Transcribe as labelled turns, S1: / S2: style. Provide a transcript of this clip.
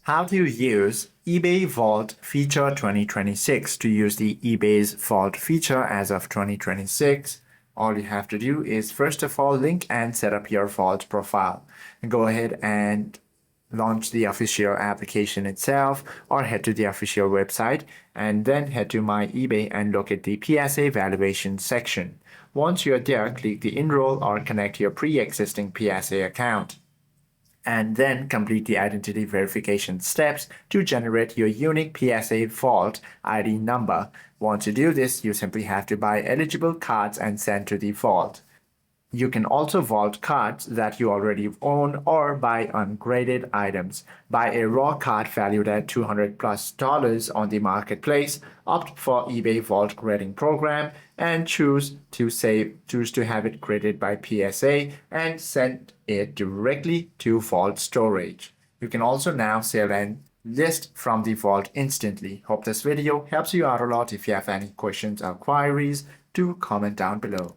S1: How to use eBay Vault Feature 2026 to use the eBay's Vault feature as of 2026. All you have to do is first of all link and set up your Vault profile. And go ahead and launch the official application itself or head to the official website and then head to My eBay and look at the PSA valuation section. Once you're there, click the enroll or connect your pre-existing PSA account, and then complete the identity verification steps to generate your unique PSA Vault ID number. Once you do this, you simply have to buy eligible cards and send to the vault. You can also vault cards that you already own or buy ungraded items. Buy a raw card valued at $200+ on the marketplace, opt for eBay Vault grading program, and choose to have it graded by PSA and send it directly to Vault storage. You can also now sell and list from the Vault instantly. Hope this video helps you out a lot. If you have any questions or queries, do comment down below.